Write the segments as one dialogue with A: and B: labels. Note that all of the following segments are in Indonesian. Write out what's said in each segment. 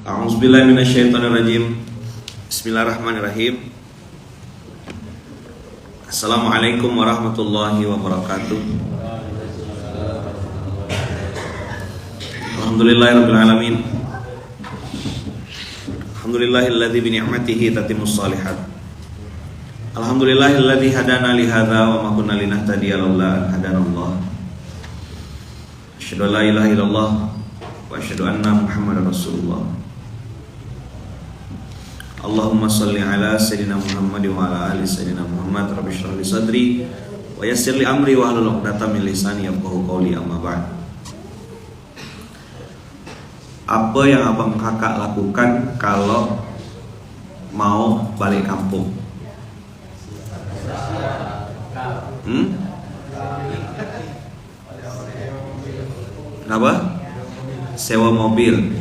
A: A'udzubillahi minasyaitonirrajim. Bismillahirrahmanirrahim. Assalamualaikum warahmatullahi wabarakatuh. Alhamdulillahirabbil alamin. Alhamdulillahilladzi bi ni'matihi tatimmus shalihat. Alhamdulillahilladzi hadana li hadza wa ma kunna linahtadiya laula an hadanallah. Asyhadu an la ilaha illallah wa asyhadu anna Muhammadar Rasulullah. Allahumma salli ala sayyidina Muhammad wa ala ali sayyidina Muhammad. Rabbi shrah li sadri wa yassir li amri wa hlul 'uqdatam min lisani yafqahu qawli, amma ba'd. Apa yang abang kakak lakukan kalau mau balik kampung? Kenapa? Sewa mobil.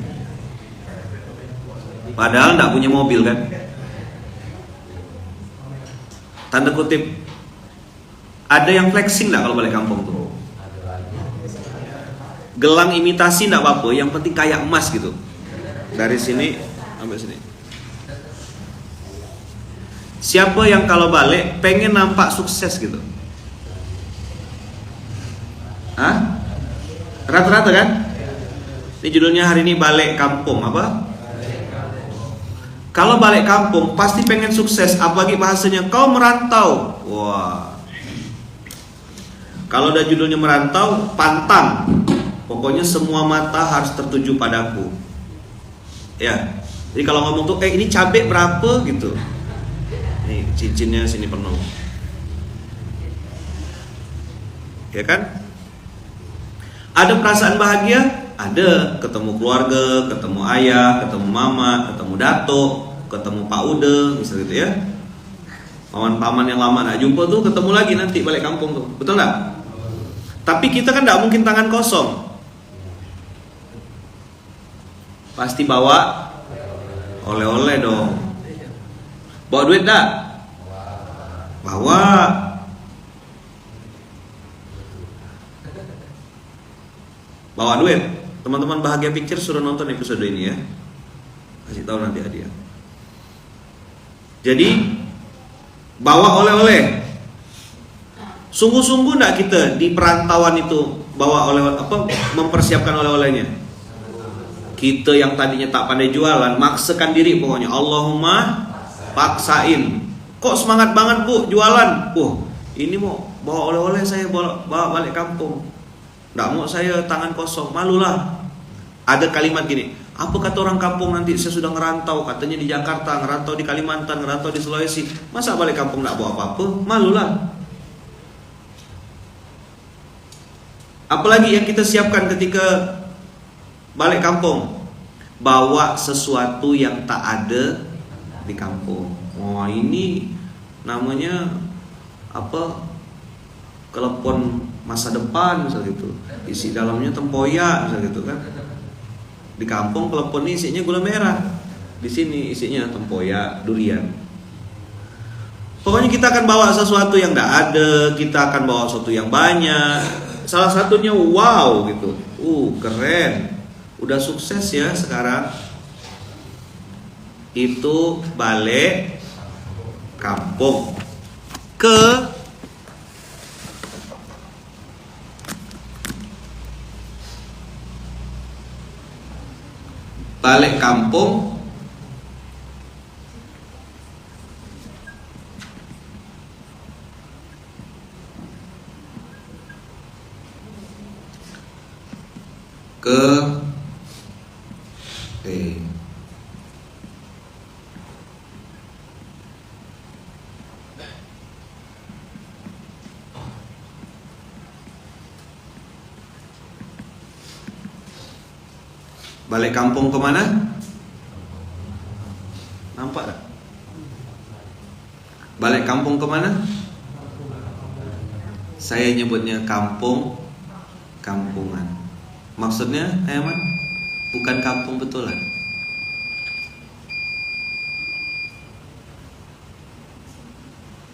A: Padahal tidak punya mobil kan? Tanda kutip. Ada yang flexing tidak kalau balik kampung tuh? Gelang imitasi tidak apa-apa, yang penting kayak emas gitu. Dari sini sampai sini. Siapa yang kalau balik pengen nampak sukses gitu? Hah? Rata-rata kan? Ini judulnya hari ini balik kampung apa? Kalau balik kampung pasti pengen sukses, apalagi bahasanya kau merantau. Wah. Kalau udah judulnya merantau, pantang. Pokoknya semua mata harus tertuju padaku. Ya. Jadi kalau ngomong tuh, ini cabai berapa gitu. Nih cincinnya sini penuh. Ya kan? Ada perasaan bahagia? Ada, ketemu keluarga, ketemu ayah, ketemu mama, ketemu dato, ketemu Pak Ude, misalnya gitu ya. Paman-paman yang lama gak jumpa tuh ketemu lagi nanti balik kampung tuh, betul gak? Tapi kita kan gak mungkin tangan kosong. Pasti bawa oleh-oleh dong. Bawa duit gak? Bawa. Bawa duit. Teman-teman Bahagia Picture suruh nonton episode ini ya. Kasih tahu nanti hadiah. Jadi bawa oleh-oleh. Sungguh-sungguh enggak kita di perantauan itu bawa oleh-oleh apa, mempersiapkan oleh-olehnya. Kita yang tadinya tak pandai jualan, maksakan diri pokoknya. Allahumma paksain. Kok semangat banget Bu jualan? Ini mau bawa oleh-oleh, saya bawa balik kampung. Nggak mau saya tangan kosong, malulah. Ada kalimat gini, apa kata orang kampung nanti saya sudah ngerantau, katanya di Jakarta, ngerantau di Kalimantan, ngerantau di Sulawesi, masa balik kampung nggak bawa apa-apa, malulah. Apalagi yang kita siapkan ketika balik kampung, bawa sesuatu yang tak ada di kampung. Wah, ini namanya apa? Telepon masa depan misal gitu, isi dalamnya tempoyak misal gitu kan. Di kampung telepon ini isinya gula merah, di sini isinya tempoyak, durian. Pokoknya kita akan bawa sesuatu yang tidak ada, kita akan bawa sesuatu yang banyak. Salah satunya wow gitu, keren, udah sukses ya sekarang. Itu balik kampung ke balik kampung ke balik kampung kemana? Nampak tak? Balik kampung kemana? Saya nyebutnya kampung kampungan. Maksudnya, Ahmad, bukan kampung betulan.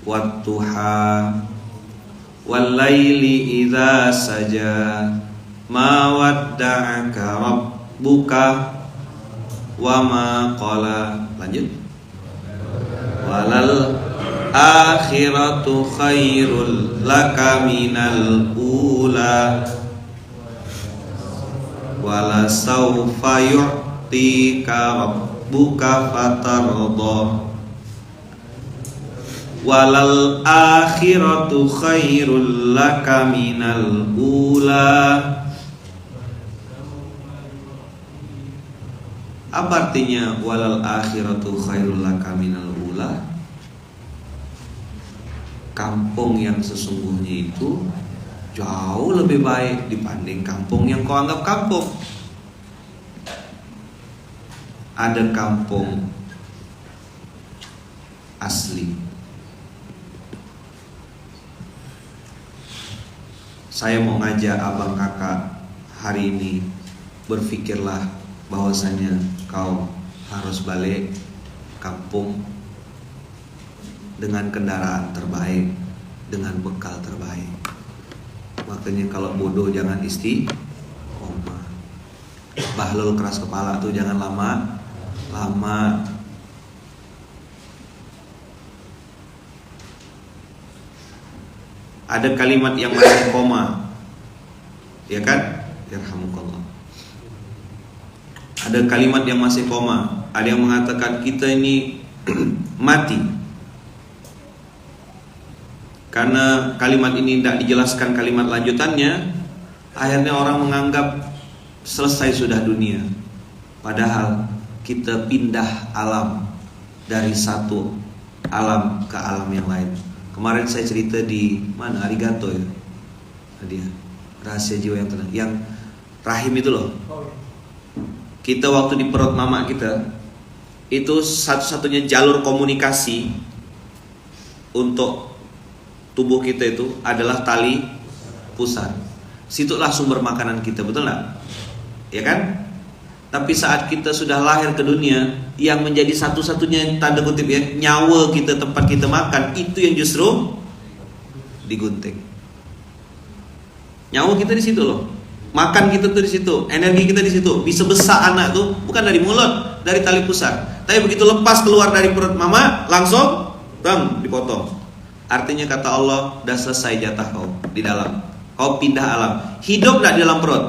A: Wadduha wal-laili idza saja ma wadda'aka rabbuka wa ma qala. Lanjut. Walal akhiratu khairul laka minal ula wala sawfa yu'tika rabbuka fatarda. Walal akhiratu khairul laka minal ula. Apa artinya walal akhiratu khairul laka minal ula? Kampung yang sesungguhnya itu jauh lebih baik dibanding kampung yang kau anggap kampung. Ada kampung asli. Saya mau ngajak abang kakak hari ini, berpikirlah bahwasanya kau harus balik kampung dengan kendaraan terbaik, dengan bekal terbaik. Makanya kalau bodoh jangan istiqomah. Bahlul keras kepala tuh jangan lama-lama. Ada kalimat yang masih koma, ya kan? Yarhamukallah. Ada kalimat yang masih koma. Ada yang mengatakan kita ini mati karena kalimat ini tidak dijelaskan kalimat lanjutannya. Akhirnya orang menganggap selesai sudah dunia. Padahal kita pindah alam dari satu alam ke alam yang lain. Kemarin saya cerita di mana, Arigato ya, dia rahasia jiwa yang tenang, yang rahim itu loh. Kita waktu di perut mama kita itu satu-satunya jalur komunikasi untuk tubuh kita itu adalah tali pusar. Situlah sumber makanan kita, betul nggak? Ya kan? Tapi saat kita sudah lahir ke dunia, yang menjadi satu-satunya tanda kutip ya, nyawa kita, tempat kita makan, itu yang justru digunting. Nyawa kita di situ loh. Makan kita tuh di situ, energi kita di situ. Bisa besar anak tuh bukan dari mulut, dari tali pusar. Tapi begitu lepas keluar dari perut mama, langsung bang dipotong. Artinya kata Allah, dah selesai jatah kau di dalam. Kau pindah alam. Hidup enggak di dalam perut?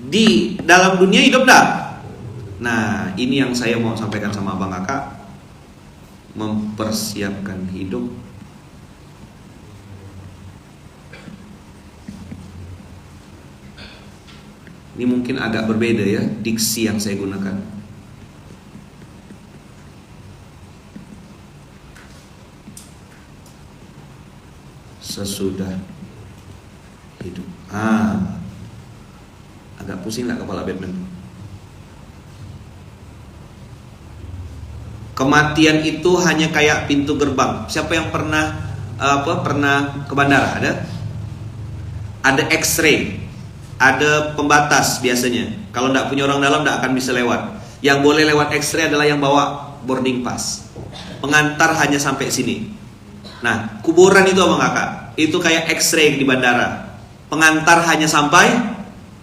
A: Di dalam dunia hidup enggak? Nah, ini yang saya mau sampaikan sama abang kakak. Mempersiapkan hidup. Ini mungkin agak berbeda ya diksi yang saya gunakan. Sesudah hidup. Agak pusing nggak kepala Batman? Kematian itu hanya kayak pintu gerbang. Siapa yang pernah pernah ke bandara? Ada X-ray, ada pembatas biasanya. Kalau nggak punya orang dalam nggak akan bisa lewat. Yang boleh lewat X-ray adalah yang bawa boarding pass. Pengantar hanya sampai sini. Nah, kuburan itu abang kakak, itu kayak X-ray di bandara. Pengantar hanya sampai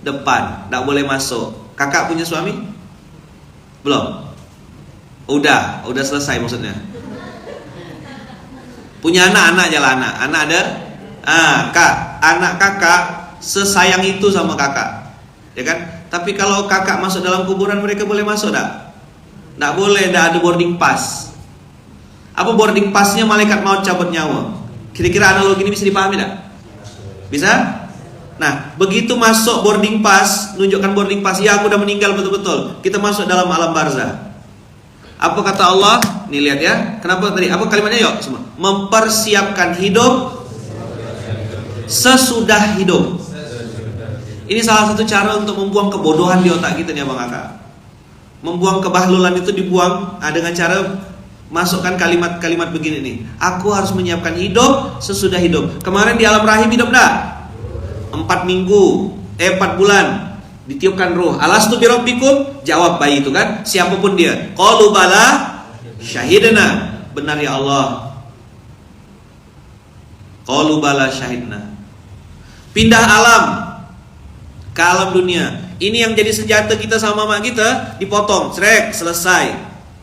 A: depan, nggak boleh masuk. Kakak punya suami? Belum? Udah selesai maksudnya. Punya anak jalan anak ada. Anak kakak sesayang itu sama kakak, ya kan? Tapi kalau kakak masuk dalam kuburan, mereka boleh masuk tak? Nggak boleh, nggak ada boarding pass. Apa boarding passnya? Malaikat maut cabut nyawa. Kira-kira analogi ini bisa dipahami tak? Bisa? Nah, begitu masuk boarding pass, nunjukkan boarding pass, ya aku udah meninggal betul-betul. Kita masuk dalam alam barzah. Apa kata Allah? Nih lihat ya. Kenapa tadi? Apa kalimatnya yuk semua? Mempersiapkan hidup sesudah hidup. Ini salah satu cara untuk membuang kebodohan di otak kita nih abang kakak. Membuang kebahlulan itu dibuang dengan cara masukkan kalimat-kalimat begini nih. Aku harus menyiapkan hidup sesudah hidup. Kemarin di alam rahim hidup enggak? 4 bulan ditiupkan ruh. Alastu birabbikum? Jawab bayi itu kan, siapapun dia. Qalu bala syahidna. Benar ya Allah. Qalu bala syahidna. Pindah alam ke alam dunia. Ini yang jadi senjata kita sama mama kita, dipotong, cerek, selesai.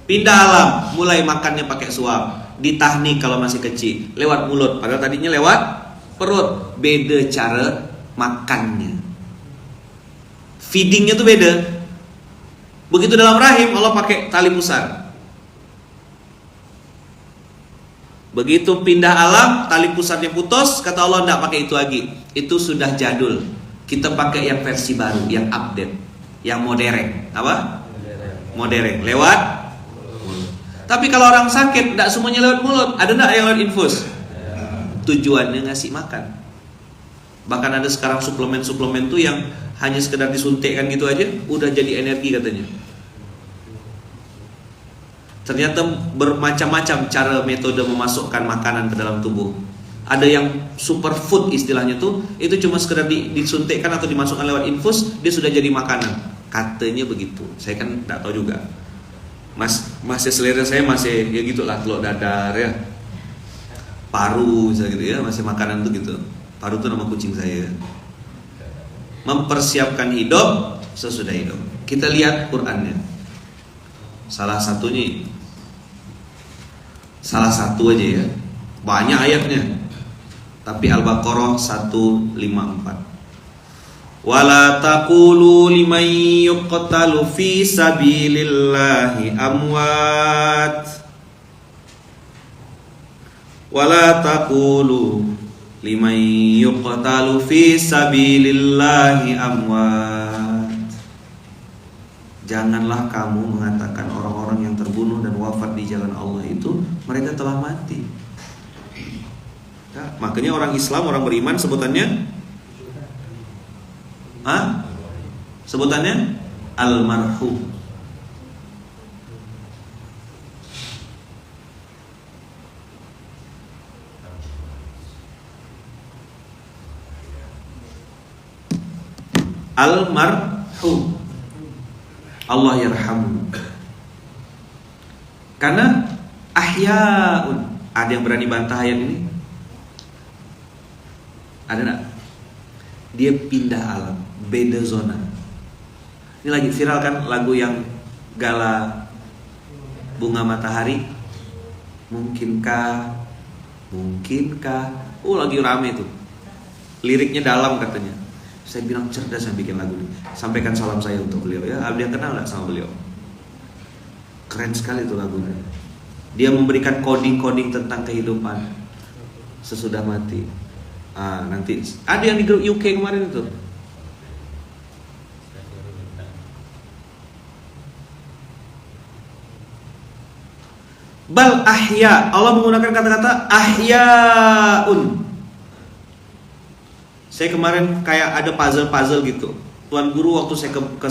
A: Pindah alam, mulai makannya pakai suap. Ditahnik kalau masih kecil, lewat mulut, padahal tadinya lewat perut. Beda cara makannya. Feedingnya tuh beda. Begitu dalam rahim, Allah pakai tali pusar. Begitu pindah alam, tali pusarnya putus, kata Allah tidak pakai itu lagi. Itu sudah jadul. Kita pakai yang versi baru, yang update, yang modern. Apa? Modern. Lewat mulut. Tapi kalau orang sakit, tidak semuanya lewat mulut. Ada tidak yang lewat infus? Tujuannya ngasih makan. Bahkan ada sekarang suplemen-suplemen tuh yang hanya sekedar disuntikkan gitu aja, udah jadi energi katanya. Ternyata bermacam-macam cara metode memasukkan makanan ke dalam tubuh. Ada yang superfood istilahnya tuh, itu cuma sekedar disuntikkan atau dimasukkan lewat infus, dia sudah jadi makanan. Katanya begitu. Saya kan tidak tahu juga. Masih selera saya masih ya gitulah, telur dadar ya, paru gitu ya, masih makanan tuh gitu. Paru tuh nama kucing saya. Mempersiapkan hidup sesudah hidup. Kita lihat Qur'annya. Salah satu aja ya. Banyak ayatnya. Tapi Al-Baqarah 154. Wala taqulu liman yuqtalu fi sabilillahi amwat. Wala taqulu liman yuqtalu fi sabilillahi amwat. Janganlah kamu mengatakan orang-orang yang terbunuh dan wafat di jalan Allah itu mereka telah mati. Ya, makanya orang Islam, orang beriman sebutannya sebutannya almarhum. Almarhum. Allah yarhamu. Karena ahyaun. Ada yang berani bantah ayat ini? Ada enggak? Dia pindah alam, beda zona. Ini lagi viral kan lagu yang Gala Bunga Matahari. Mungkinkah? Lagi rame tuh. Liriknya dalam katanya. Saya bilang cerdas yang bikin lagu ini. Sampaikan salam saya untuk beliau ya. Ada yang kenal enggak sama beliau? Keren sekali tuh lagunya. Dia memberikan coding-coding tentang kehidupan sesudah mati. Nanti ada yang di grup UK kemarin itu. Bal ahya. Allah menggunakan kata-kata ahyaun. Saya kemarin kayak ada puzzle gitu. Tuan guru waktu saya ke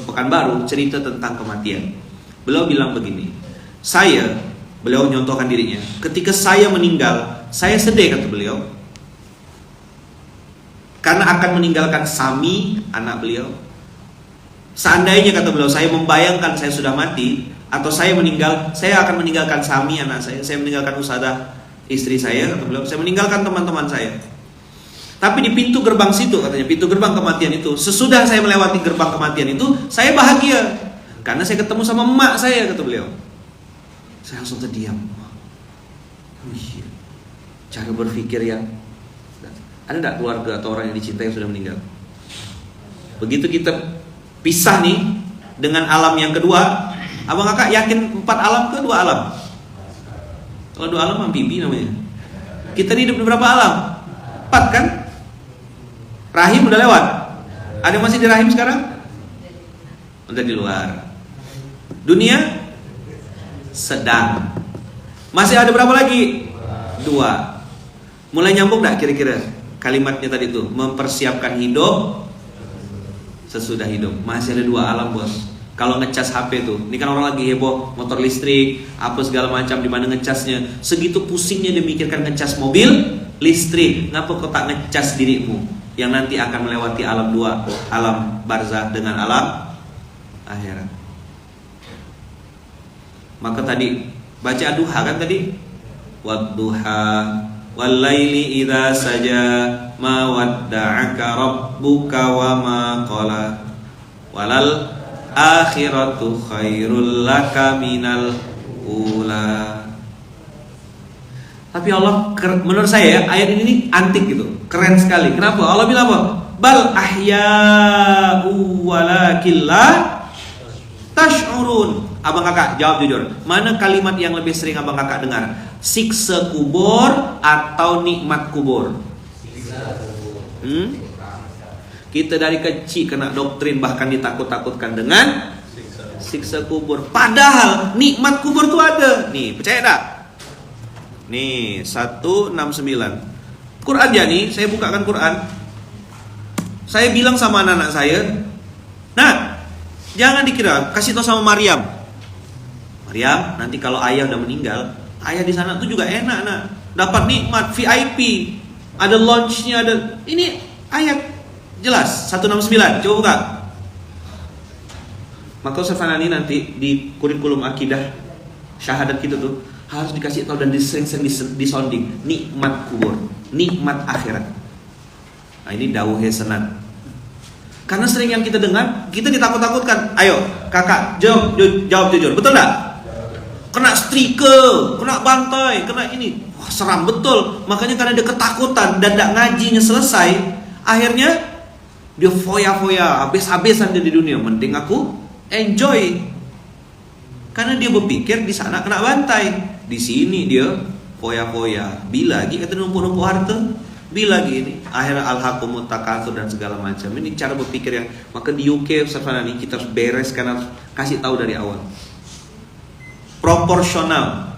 A: Pekanbaru cerita tentang kematian. Beliau bilang begini. Beliau nyontohkan dirinya. Ketika saya meninggal, saya sedih kata beliau. Karena akan meninggalkan Sami, anak beliau. Seandainya kata beliau, saya membayangkan saya sudah mati, atau saya akan meninggalkan Sami, anak saya meninggalkan Usadah, istri saya, kata beliau, saya meninggalkan teman-teman saya. Tapi di pintu gerbang situ, katanya, pintu gerbang kematian itu, sesudah saya melewati gerbang kematian itu, saya bahagia. Karena saya ketemu sama emak saya, kata beliau. Saya langsung terdiam. Cara berpikir yang ada enggak keluarga atau orang yang dicintai yang sudah meninggal? Begitu kita pisah nih dengan alam yang kedua, abang kakak yakin 4 alam ke 2 alam? Kalau 2 alam amfibi namanya. Kita hidup di berapa alam? 4 kan? Rahim udah lewat. Ada yang masih di rahim sekarang? Udah di luar. Dunia sedang. Masih ada berapa lagi? 2. Mulai nyambung enggak kira-kira? Kalimatnya tadi itu mempersiapkan hidup sesudah hidup. Masih ada 2 alam bos. Kalau ngecas HP tuh, ini kan orang lagi heboh motor listrik, apa segala macam, di mana ngecasnya. Segitu pusingnya dia mikirkan ngecas mobil listrik. Ngapa kau tak ngecas dirimu yang nanti akan melewati alam 2, alam barzah dengan alam akhirat. Maka tadi baca duha kan tadi, wadduha wal-laili idza saja ma wadda'aka rabbuka wa ma qala walal akhiratu khairul laka minal ula. Tapi Allah, menurut saya ya, ayat ini nih antik gitu, keren sekali. Kenapa? Allah bilang apa? Bal ahya'u walakin la tash'urun. Abang kakak jawab jujur, mana kalimat yang lebih sering abang kakak dengar? Siksa kubur atau nikmat kubur? Kita dari kecil kena doktrin, bahkan ditakut-takutkan dengan siksa kubur. Padahal nikmat kubur tuh ada. Nih, percaya tak? Nih 169 Quran ya nih. Saya bukakan Quran. Saya bilang sama anak-anak saya, nah jangan dikira, kasih tahu sama Maryam, nanti kalau ayah udah meninggal, ayah di sana tuh juga enak nak, dapat nikmat VIP, ada launchnya, ada ini ayat jelas 169. Coba buka. Maka Ustaz Fanani nanti di kurikulum akidah syahadat kita tuh harus dikasih tahu dan disering-sering disonding nikmat kubur, nikmat akhirat. Nah ini dawuhe senat. Karena sering yang kita dengar, kita ditakut-takutkan. Ayo kakak jawab jujur, betul gak? Kena strike, kena bantai, kena ini. Wah, seram betul. Makanya karena dia ketakutan dan gak ngajinya selesai, akhirnya dia foya-foya, habis-habisan dia di dunia. Mending aku enjoy. Karena dia berpikir di sana kena bantai, di sini dia foya-foya. Bila lagi kata numpuk-numpuk harta, bila lagi ini akhirnya alhaqumut takatsur dan segala macam. Ini cara berpikir yang, maka di UK Ustaz Fanani kita harus bereskan, harus kasih tahu dari awal. Proporsional.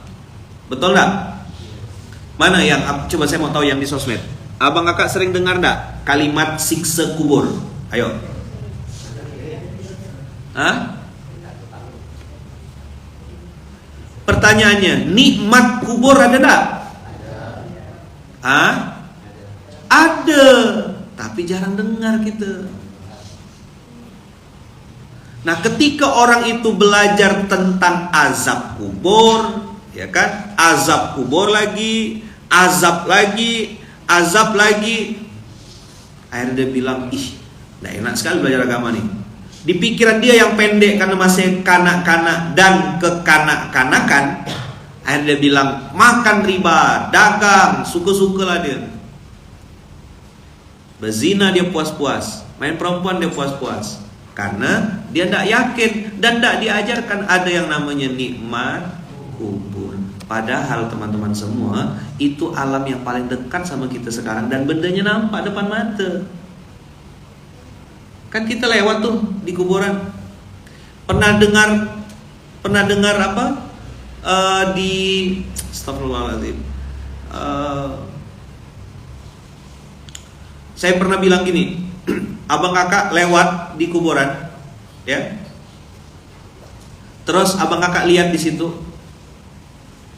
A: Betul enggak? Mana yang coba saya mau tahu yang di sosmed. Abang kakak sering dengar enggak kalimat siksa kubur? Ayo. Hah? Pertanyaannya, nikmat kubur ada tak? Ada, tapi jarang dengar kita. Nah, ketika orang itu belajar tentang azab kubur, ya kan? Azab kubur lagi, azab lagi, akhirnya dia bilang, nggak enak sekali belajar agama nih. Di pikiran dia yang pendek karena masih kanak-kanak dan kekanak-kanakan, akhirnya dia bilang makan riba, dagang, suka-suka lah dia. Berzina dia puas-puas, main perempuan dia puas-puas, karena dia tidak yakin dan tidak diajarkan ada yang namanya nikmat kubur. Padahal teman-teman semua, itu alam yang paling dekat sama kita sekarang dan bendanya nampak depan mata. Kan kita lewat tuh di kuburan. Pernah dengar apa? Di astagfirullahaladzim. Saya pernah bilang gini, abang kakak lewat di kuburan, ya. Terus abang kakak lihat di situ,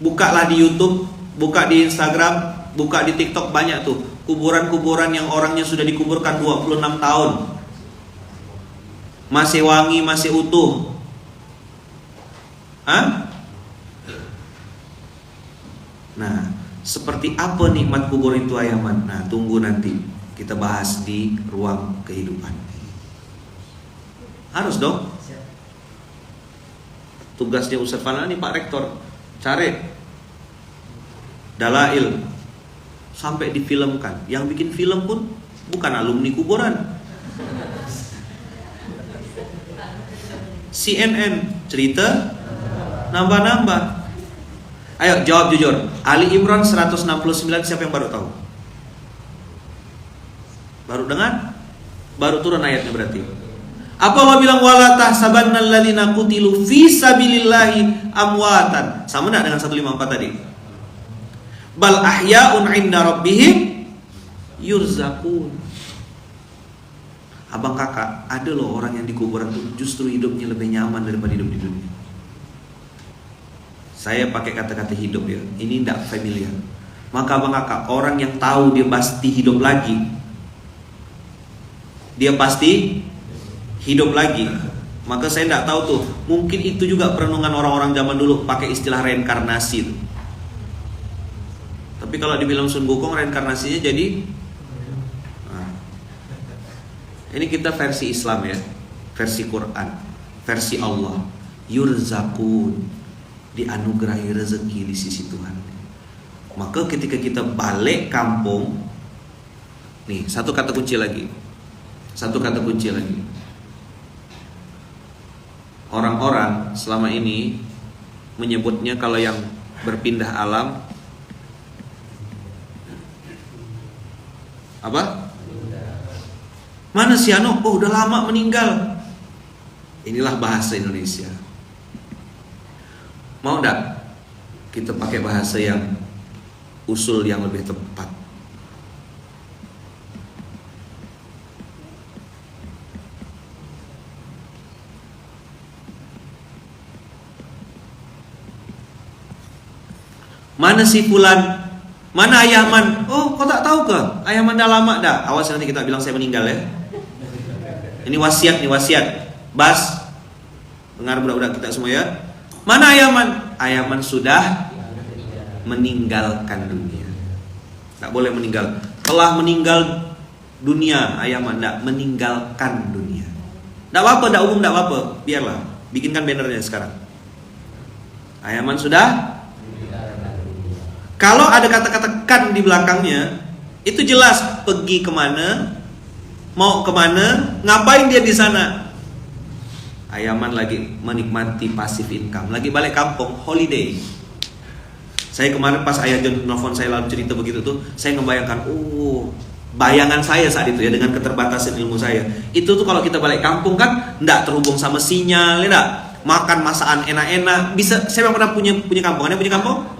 A: bukalah di YouTube, buka di Instagram, buka di TikTok, banyak tuh kuburan-kuburan yang orangnya sudah dikuburkan 26 tahun. Masih wangi, masih utuh. Nah, seperti apa nikmat kubur itu Ayaman? Nah, tunggu nanti kita bahas di ruang kehidupan. Harus dong. Tugasnya Ustaz Fanani Pak Rektor, cari dalail sampai difilmkan. Yang bikin film pun bukan alumni kuburan. CNN cerita nambah-nambah. Ayo jawab jujur. Ali Imran 169 siapa yang baru tahu? Baru dengar? Baru turun ayatnya berarti. Apa Allah bilang wala tahsabannal ladzina qutilu fi sabilillahi amwatan. Sama enggak dengan 154 tadi? Bal ahya'un 'inda rabbihim yurzaqun. Abang kakak, ada loh orang yang di kuburan tuh justru hidupnya lebih nyaman daripada hidup di dunia. Saya pakai kata-kata hidup ya, ini tidak familiar. Maka abang kakak, orang yang tahu dia pasti hidup lagi, dia pasti hidup lagi. Maka saya tidak tahu tuh, mungkin itu juga perenungan orang-orang zaman dulu pakai istilah reinkarnasi tuh. Tapi kalau di film Sun Wukong reinkarnasinya jadi ini kita versi Islam ya. versi Quran, versi Allah. Yurzakun, dianugerahi rezeki di sisi Tuhan. Maka ketika kita balik kampung, nih satu kata kunci lagi. Orang-orang selama ini menyebutnya kalau yang berpindah alam apa? Mana si Ano? Oh, udah lama meninggal. Inilah bahasa Indonesia. Mau enggak kita pakai bahasa yang usul yang lebih tepat? Mana si Fulan? Mana Ayaman? Oh, kau tak tahu ke? Ayaman dah lama dah. Awas nanti kita bilang saya meninggal ya. Ini wasiat nih, wasiat. Bas, dengar budak-budak kita semua ya. Mana Ayaman? Ayaman sudah meninggalkan dunia. Tak boleh meninggal. Telah meninggal dunia. Ayaman tak meninggalkan dunia. Tak apa-apa, tak umum, tak apa-apa. Biarlah. Bikinkan bannernya sekarang. Ayaman sudah. Kalau ada kata-kata kan di belakangnya, itu jelas pergi kemana, mau kemana, ngapain dia di sana. Ayaman lagi menikmati passive income, lagi balik kampung, holiday. Saya kemarin pas Ayah John nelfon saya lalu cerita begitu tuh, saya ngebayangkan, bayangan saya saat itu ya dengan keterbatasan ilmu saya. Itu tuh kalau kita balik kampung kan, nggak terhubung sama sinyal, ya nggak? Makan masakan enak-enak, bisa. Saya pernah punya kampung, ada punya kampung?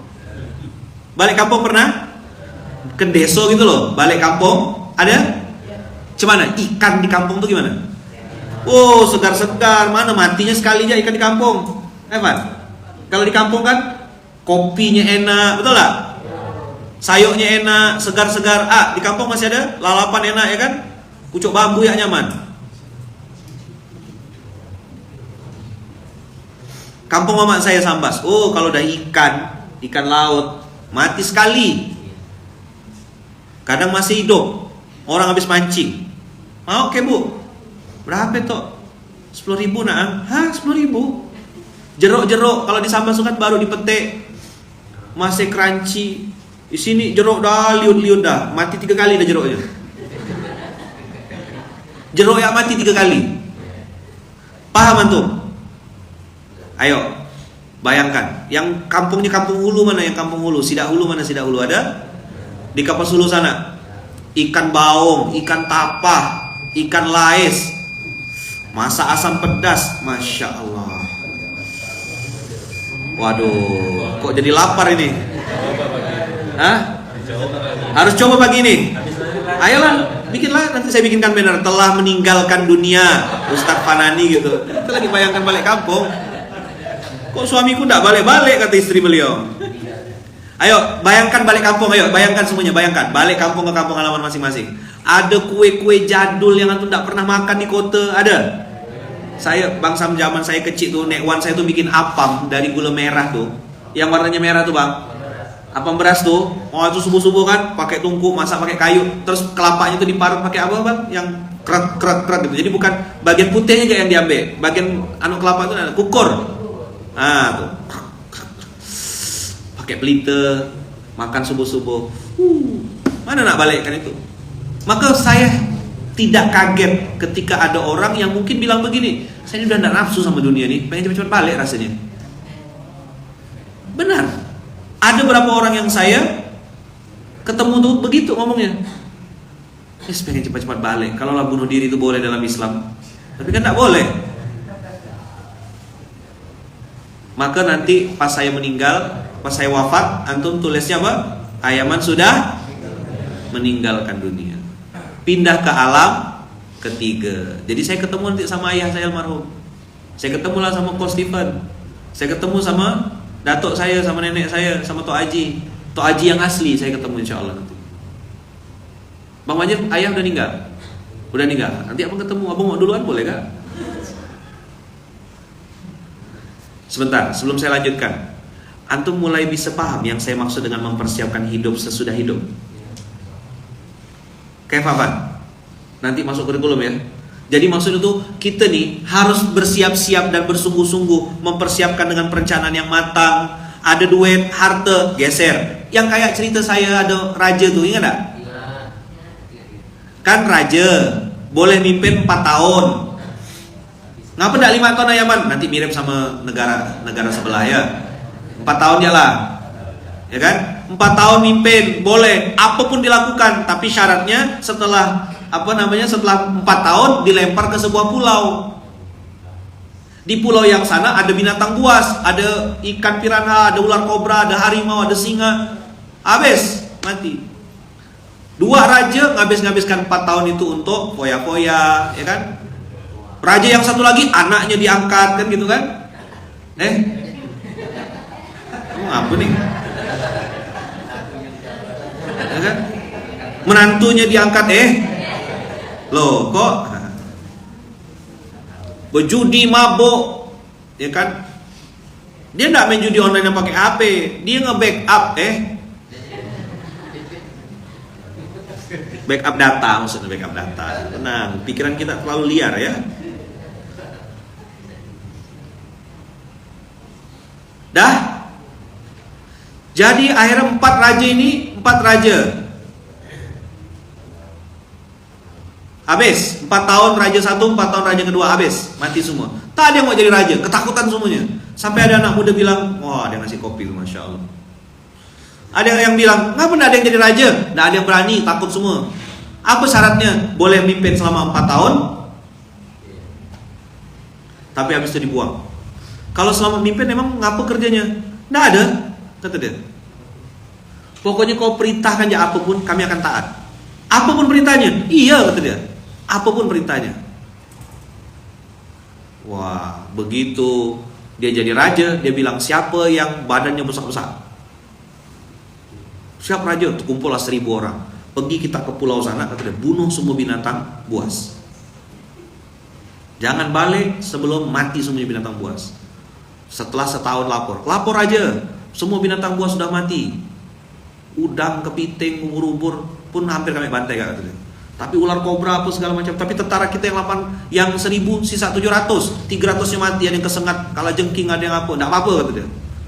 A: Balik kampung pernah? Ke deso gitu loh, balik kampung ada? Gimana? Ikan di kampung tuh gimana? Oh, segar-segar, mana matinya sekali aja ikan di kampung. Evan, kalau di kampung kan kopinya enak, betul lah? Sayurnya enak, segar-segar. Di kampung masih ada lalapan enak ya kan? Pucuk bambu ya nyaman. Kampung mamak saya Sambas. Oh, kalau udah ikan laut mati sekali. Kadang masih hidup. Orang habis mancing. Mau ke bu? Berapa toh? 10.000 nak? Hah, 10.000? Jeruk-jeruk kalau di Sambas kan baru dipetik, masih crunchy. Di sini jeruk dah liut-liut dah, mati 3 kali dah jeruknya. Jeruk yang mati 3 kali. Paham antum? Ayo, bayangkan, yang kampungnya kampung hulu mana? Yang kampung hulu, Sidak Hulu mana? Sidak Hulu ada? Di Kapas Hulu sana, ikan baung, ikan tapah, ikan lais, masak asam pedas, masya Allah. Waduh, kok jadi lapar ini? Hah? Harus coba pagi ini. Ayolah, bikinlah, nanti saya bikinkan banner telah meninggalkan dunia Ustadz Fanani gitu. Kita lagi bayangkan balik kampung. Kok suamiku tidak balik-balik, kata istri beliau. Ayo bayangkan balik kampung, ayo bayangkan semuanya, bayangkan balik kampung ke kampung halaman masing-masing. Ada kue-kue jadul yang antum tidak pernah makan di kota, ada. Saya bangsa zaman saya kecil tuh, nek wan saya tuh bikin apam dari gula merah tuh, yang warnanya merah tuh bang. Apam beras tuh, itu subuh-subuh kan, pakai tungku, masak pakai kayu, terus kelapanya tuh diparut pakai apa bang? Yang krek gitu. Jadi bukan bagian putihnya aja yang diambil, bagian kelapa itu ada kukur. Tuh. Pakai pelita, makan subuh-subuh. Mana nak balik kan itu? Maka saya tidak kaget ketika ada orang yang mungkin bilang begini, saya udah tidak nafsu sama dunia nih, pengen cepat-cepat balik rasanya. Benar. Ada beberapa orang yang saya ketemu tuh begitu ngomongnya. Pengen cepat-cepat balik. Kalau lah bunuh diri itu boleh dalam Islam, tapi kan tidak boleh. Maka nanti pas saya meninggal, pas saya wafat, antum tulisnya apa? Ayaman sudah meninggalkan dunia, pindah ke alam ketiga. Jadi saya ketemu nanti sama ayah saya almarhum, saya ketemu lah sama Ko Stephen, saya ketemu sama datuk saya, sama nenek saya, sama Tok Haji yang asli. Saya ketemu insya Allah nanti. Bang Majid, ayah udah meninggal, nanti abang ketemu, abang mau duluan boleh gak? Sebentar, sebelum saya lanjutkan, antum mulai bisa paham yang saya maksud dengan mempersiapkan hidup sesudah hidup. Kayak apa? Nanti masuk kurikulum ya. Jadi maksud itu kita nih harus bersiap-siap dan bersungguh-sungguh mempersiapkan dengan perencanaan yang matang. Ada duit, harta, geser. Yang kayak cerita saya ada raja tuh, ingat gak? Kan raja boleh mimpin 4 tahun. Ngapa enggak 5 tahun Yaman? Nanti mirip sama negara sebelah ya. 4 tahun ya lah. Ya kan? 4 tahun mimpin, boleh apapun dilakukan, tapi syaratnya setelah setelah 4 tahun dilempar ke sebuah pulau. Di pulau yang sana ada binatang buas, ada ikan piranha, ada ular kobra, ada harimau, ada singa. Habis, mati. 2 raja ngabiskan 4 tahun itu untuk foya-foya, ya kan? Raja yang satu lagi anaknya diangkat, kan gitu kan? Kamu apa nih? Ya kan? Menantunya diangkat, loh kok berjudi, mabuk, ya kan? Dia enggak main judi online yang pakai HP, dia nge-backup backup data, maksudnya backup data. Tenang, pikiran kita terlalu liar ya. Dah. Jadi akhirnya 4 raja habis. 4 tahun raja 1, 4 tahun raja kedua habis, mati semua. Tak ada yang mau jadi raja, ketakutan semuanya. Sampai ada anak muda bilang, wah dia ngasih kopi tuh, Masya Allah. Ada yang bilang, ngapa enggak ada yang jadi raja? Enggak ada yang berani, takut semua. Apa syaratnya? Boleh mimpin selama 4 tahun, tapi habis itu dibuang. Kalau selama mimpin emang ngapa kerjanya? Enggak ada, kata dia. Pokoknya kau perintahkan ya apapun, kami akan taat. Apapun perintahnya, iya kata dia. Apapun perintahnya. Wah, begitu dia jadi raja, dia bilang siapa yang badannya besar-besar? Siap raja, kumpullah 1000 orang. Pergi kita ke pulau sana, kata dia, bunuh semua binatang buas. Jangan balik sebelum mati semua binatang buas. Setelah setahun lapor aja, semua binatang buas sudah mati. Udang, kepiting, ubur-ubur pun hampir kami bantai, kata dia. Tapi ular kobra apa segala macam. Tapi tentara kita yang 1000 sisa 700, 300-nya mati, ada yang kesengat, kala jengking, ada yang apa. Enggak apa-apa, kata dia.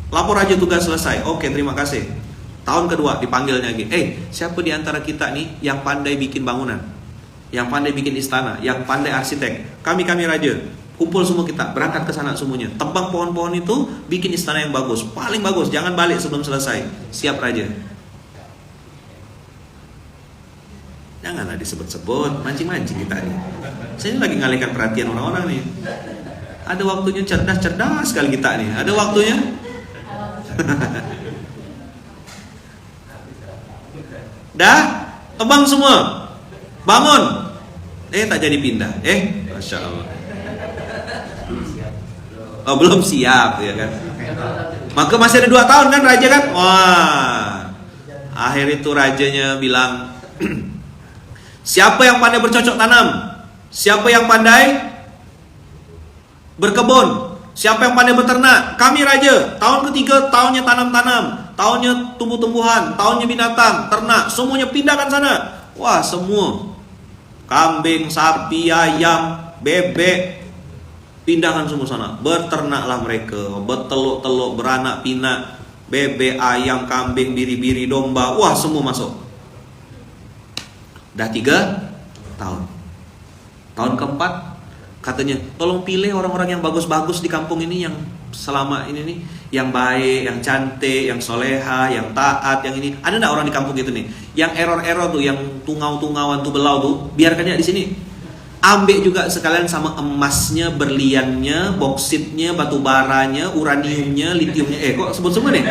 A: Lapor aja, tugas selesai. Oke, terima kasih. Tahun kedua dipanggilnya lagi. Siapa di antara kita nih yang pandai bikin bangunan, yang pandai bikin istana, yang pandai arsitek? Kami raja. Kumpul semua kita, berangkat ke sana semuanya. Tebang pohon-pohon itu, bikin istana yang bagus, paling bagus. Jangan balik sebelum selesai. Siap raja. Janganlah disebut-sebut, mancing-mancing kita nih. Saya lagi ngalihkan perhatian orang-orang nih. Ada waktunya cerdas sekali kita nih. Ada waktunya. Dah, tebang semua. Bangun. Tak jadi pindah. Masya Allah. Oh, belum siap ya kan. Maka masih ada 2 tahun kan raja kan. Wah. Akhir itu rajanya bilang, siapa yang pandai bercocok tanam? Siapa yang pandai berkebun? Siapa yang pandai beternak? Kami raja. Tahun ketiga tahunnya tanam-tanam, tahunnya tumbuh-tumbuhan, tahunnya binatang, ternak, semuanya pindahkan sana. Wah, semua kambing, sapi, ayam, bebek pindahkan semua sana. Berternaklah mereka, berteluk-teluk, beranak pinak, bebek, ayam, kambing, biri-biri, domba. Wah, semua masuk. Dah 3 tahun. Tahun keempat katanya, tolong pilih orang-orang yang bagus-bagus di kampung ini, yang selama ini nih, yang baik, yang cantik, yang soleha, yang taat, yang ini. Ada enggak orang di kampung itu nih? Yang error-error tuh, yang tungau-tungauan tuh, belau tuh, biarkan aja di sini. Ambil juga sekalian sama emasnya, berliannya, boksitnya, batu baranya, uraniumnya, litiumnya. Kok sebut semua nih?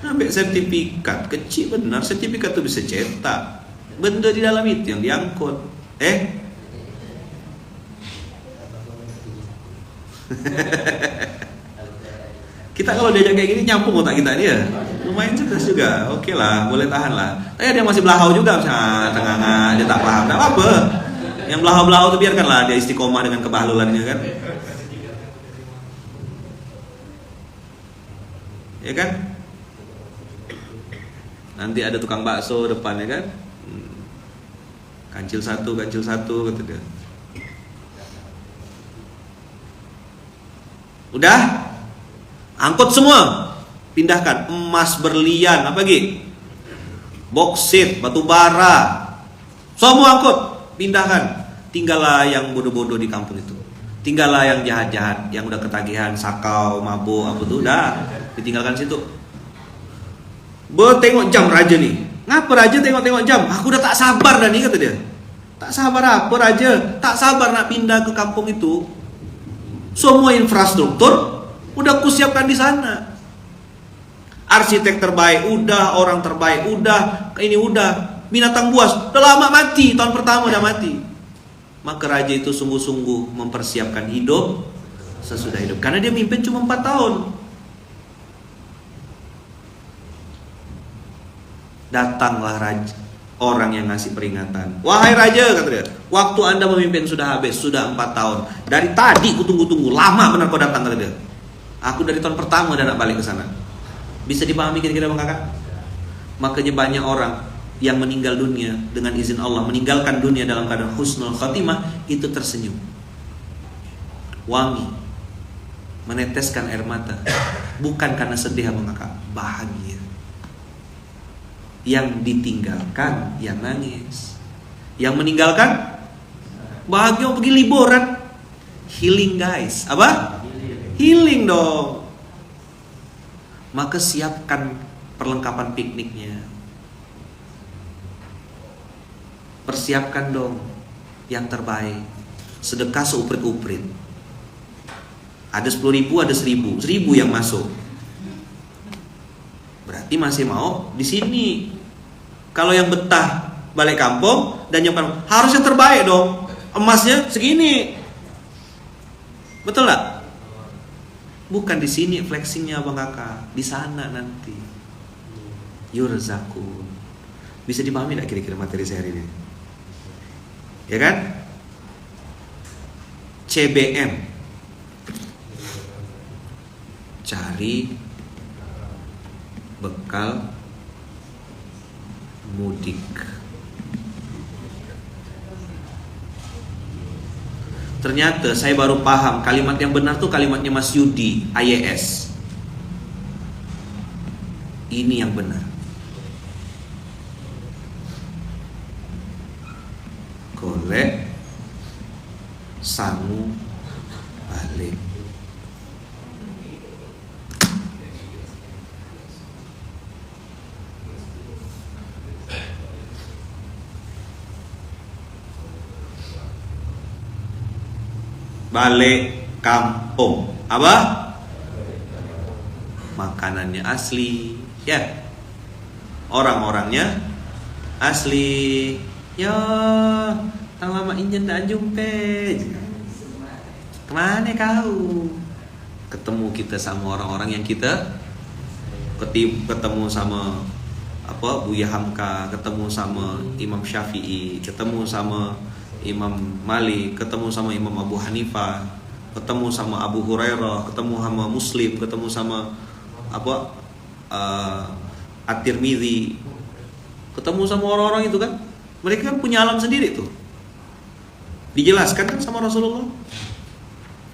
A: Ambil sertifikat, kecil benar, sertifikat itu bisa cetak. Benda di dalam itu yang diangkut. Kita kalau diajak kayak gini nyambung otak kita nih ya. Lumayan cerdas juga. Oke lah, boleh tahan lah. Dia masih belahau juga, misalnya tengah-tengah dia tak paham. Enggak apa-apa. Yang belahau-belahau itu biarkanlah dia istiqomah dengan kebahlulannya kan. Ya kan? Nanti ada tukang bakso depannya kan. Kancil satu kata dia. Udah, angkut semua, pindahkan emas, berlian, apa lagi? Boksit, batu bara, semua angkut, pindahkan. Tinggallah yang bodoh-bodoh di kampung itu. Tinggallah yang jahat-jahat, yang udah ketagihan, sakau, mabuk, apa tuh, udah ditinggalkan situ. Tengok jam raja nih. Ngapa raja tengok-tengok jam? Aku udah tak sabar dah nih, kata dia. Tak sabar apa raja? Tak sabar nak pindah ke kampung itu. Semua infrastruktur udah kusiapkan di sana. Arsitek terbaik udah, orang terbaik udah, ini udah. Binatang buas udah lama mati, tahun pertama udah mati. Maka raja itu sungguh-sungguh mempersiapkan hidup sesudah hidup, karena dia mimpin cuma 4 tahun. Datanglah raja, orang yang ngasih peringatan. Wahai raja, kata dia, waktu Anda memimpin sudah habis, sudah 4 tahun. Dari tadi ku tunggu-tunggu, lama benar kau datang, kata dia. Aku dari tahun pertama udah nak balik ke sana. Bisa dipahami kira-kira Bang Kakak? Makanya banyak orang yang meninggal dunia dengan izin Allah, meninggalkan dunia dalam keadaan husnul khatimah, itu tersenyum, wangi, meneteskan air mata, bukan karena sedih Bang Kakak, bahagia. Yang ditinggalkan yang nangis, yang meninggalkan bahagia, mau pergi liburan, healing guys, apa? Healing dong. Maka siapkan perlengkapan pikniknya, persiapkan dong yang terbaik, sedekah seuprit-uprit. Ada 10.000, ada 1.000 yang masuk, berarti masih mau di sini. Kalau yang betah balik kampung dan yang harus yang terbaik dong, emasnya segini, betul nggak? Bukan di sini flexingnya Bang Kakak, di sana nanti. Yurzakun. Bisa dipahami nggak kira-kira materi saya hari ini? Ya kan? CBM, cari bekal mudik. Ternyata saya baru paham kalimat yang benar tuh kalimatnya Mas Yudi, IAS. Ini yang benar. Golek sangu balik. Balik kampung. Apa? Makanannya asli, ya. Orang-orangnya asli. Ya, tang lama injen dah jumpa. Kemana kau? Ketemu kita sama orang-orang yang kita ketemu sama apa? Buya Hamka, ketemu sama Imam Syafi'i, ketemu sama Imam Malik, ketemu sama Imam Abu Hanifah, ketemu sama Abu Hurairah, ketemu sama Muslim, ketemu sama apa At-Tirmidzi, ketemu sama orang-orang itu kan. Mereka kan punya alam sendiri tuh. Dijelaskan kan sama Rasulullah.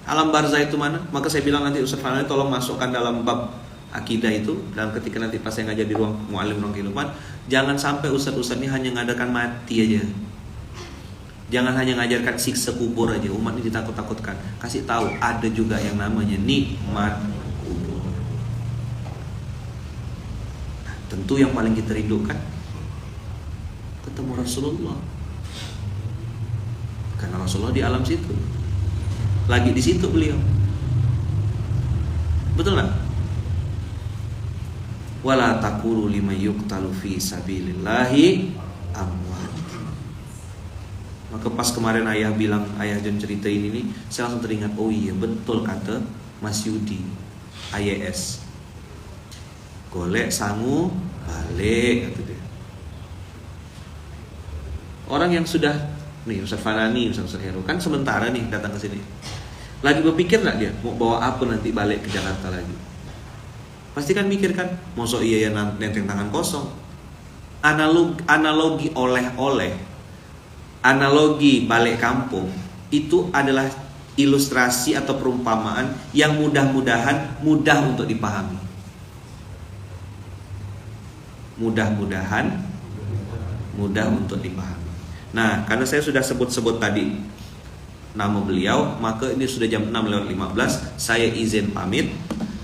A: Alam barzah itu mana? Maka saya bilang nanti Ustaz Fanani tolong masukkan dalam bab akidah itu, dan ketika nanti pas saya ngajar di ruang mu'alim ruang kehidupan, jangan sampai Ustaz-Ustaz ini hanya ngadakan mati aja. Jangan hanya ngajarkan siksa kubur aja, umat ini ditakut-takutkan. Kasih tahu ada juga yang namanya nikmat kubur. Nah, tentu yang paling kita rindukan ketemu Rasulullah. Karena Rasulullah di alam situ. Lagi di situ beliau. Betul enggak? Wala taqulu liman yuqtalu fi sabilillahi amwat. Maka pas kemarin ayah bilang, ayah John cerita ini nih, saya langsung teringat, oh iya betul kata Mas Yudi, IAS. Golek sangu balik, kata dia. Orang yang sudah nih Ustaz Fanani, Ustaz Heru kan sementara nih datang ke sini. Lagi berpikir nggak dia mau bawa apa nanti balik ke Jakarta lagi? Pasti kan mikir kan, mosok iya ya nenteng tangan kosong. analogi oleh-oleh, analogi balik kampung itu adalah ilustrasi atau perumpamaan yang mudah-mudahan mudah untuk dipahami. Mudah-mudahan mudah untuk dipahami. Nah, karena saya sudah sebut-sebut tadi nama beliau, maka ini sudah jam 6:15, saya izin pamit.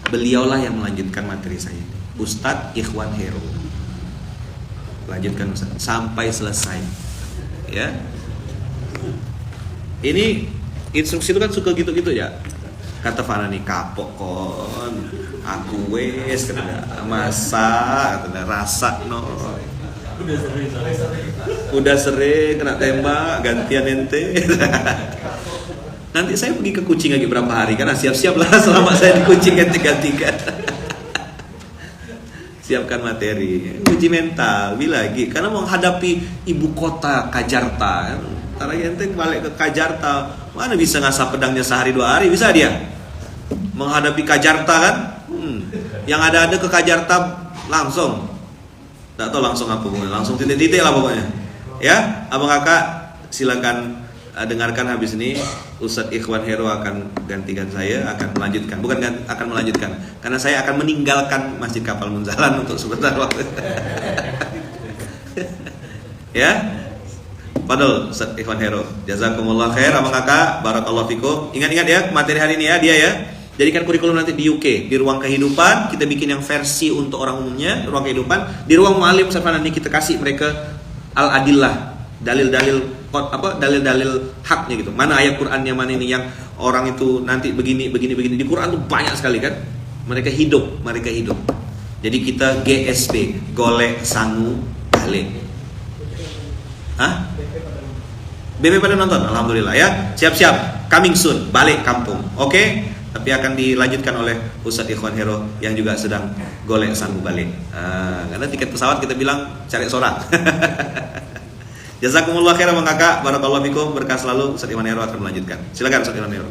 A: Beliaulah yang melanjutkan materi saya, Ustadz Ikhwan Hero. Lanjutkan Ustadz sampai selesai. Ya. Ini instruksi itu kan suka gitu-gitu ya. Kata Farani, kapok kon, aku wes kena masak, kena rasa no. Udah sering kena tembak, gantian ente. Nanti saya pergi ke Kucing lagi berapa hari, karena siap-siap lah selama saya di Kucing ganti-gantikan. Siapkan materi, uji mental, lagi karena menghadapi ibu kota Kajarta. Ntar ente balik ke Kajarta, mana bisa ngasah pedangnya sehari 2 hari, bisa dia menghadapi Kajarta kan? Yang ada ke Kajarta langsung. Nggak tahu langsung apa pokoknya, langsung titik-titik lah pokoknya. Ya, abang kakak silakan dengarkan habis ini. Ustadz Ikhwan Hero akan gantikan saya, akan melanjutkan, bukan akan melanjutkan, karena saya akan meninggalkan Masjid Kapal Munzalan untuk sebentar waktu. Ya, padahal Ustadz Ikhwan Hero, jazakumullah khair abang kakak, barakallahu fikum. Ingat-ingat ya materi hari ini ya, dia ya. Jadikan kurikulum nanti di UK, di ruang kehidupan kita bikin yang versi untuk orang umumnya, ruang kehidupan. Di ruang mu'alim nanti kita kasih mereka al-adillah, dalil-dalil dalil-dalil haknya gitu. Mana ayat Qur'annya, mana ini yang orang itu nanti begini. Di Qur'an tuh banyak sekali kan. Mereka hidup. Jadi kita GSP, golek sangu balik. Hah? BP pada nonton, alhamdulillah ya. Siap-siap, coming soon, balik kampung. Oke? Tapi akan dilanjutkan oleh Ustadz Ikhwan Hero yang juga sedang golek sangu balik. Karena tiket pesawat kita bilang cari seorang. Jazakumullah khairan bang kakak, barakallahu fikum, berkah selalu. Ustadz Ikhwan Hero akan melanjutkan. Silakan Ustadz Ikhwan Hero.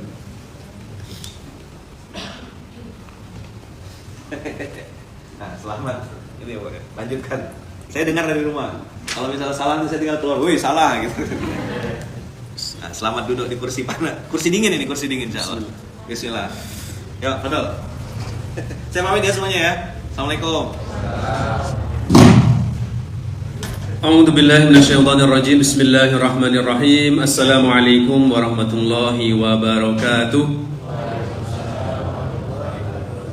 A: Nah, selamat. Ini ya, lanjutkan. Saya dengar dari rumah. Kalau misalnya salah saya tinggal keluar, woi salah gitu. Nah, selamat duduk di kursi panas. Kursi dingin ini, kursi dingin insyaallah. Bismillah. Yuk, betul. Saya pamit ya semuanya ya. Assalamualaikum.
B: A'udzu billahi minasyaitonir rajim. Bismillahirrahmanirrahim. Assalamualaikum warahmatullahi wabarakatuh.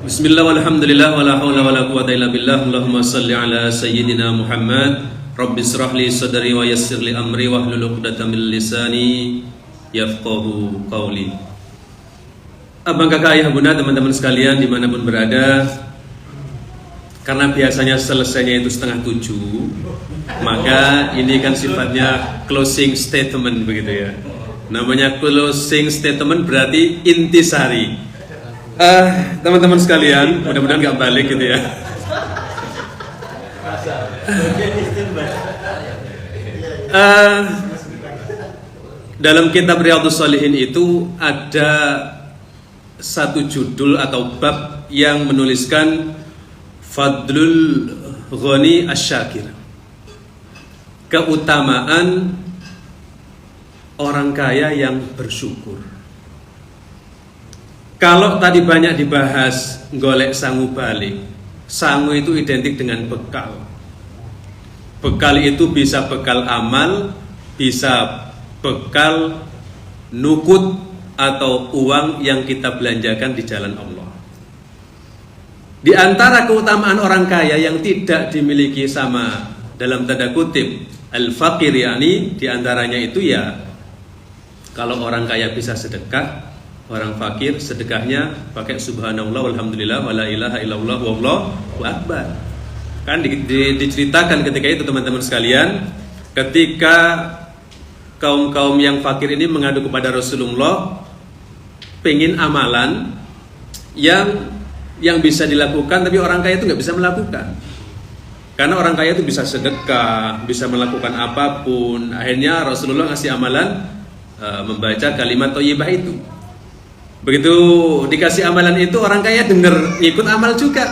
B: Bismillah walhamdulillah wala haula wala quwata illa billah. Allahumma shalli ala sayyidina Muhammad. Rabbi israh li sadri wa yassir li amri wahlul 'uqdatam min lisani yafqahu qawli. Abang kakak, ayah bunda, teman-teman sekalian dimanapun berada, karena biasanya selesainya itu 6:30, maka ini kan sifatnya closing statement begitu ya. Namanya closing statement berarti intisari. Teman-teman sekalian, mudah-mudahan gak balik gitu ya. Dalam kitab Riyadhus Shalihin itu ada satu judul atau bab yang menuliskan Fadlul Ghani Asy-Syakir, keutamaan orang kaya yang bersyukur. Kalau tadi banyak dibahas golek sangu balik, sangu itu identik dengan bekal. Bekal itu bisa bekal amal, bisa bekal nukut atau uang yang kita belanjakan di jalan Allah. Di antara keutamaan orang kaya yang tidak dimiliki sama dalam tanda kutip al-faqir, yakni di antaranya itu ya, kalau orang kaya bisa sedekah, orang fakir sedekahnya pakai subhanallah walhamdulillah wala ilaha illallah wallahu akbar. Kan diceritakan ketika itu teman-teman sekalian, ketika kaum-kaum yang fakir ini mengadu kepada Rasulullah, pengen amalan yang bisa dilakukan, tapi orang kaya itu nggak bisa melakukan. Karena orang kaya itu bisa sedekah, bisa melakukan apapun. Akhirnya Rasulullah ngasih amalan membaca kalimat thayyibah itu. Begitu dikasih amalan itu, orang kaya dengar, ikut amal juga.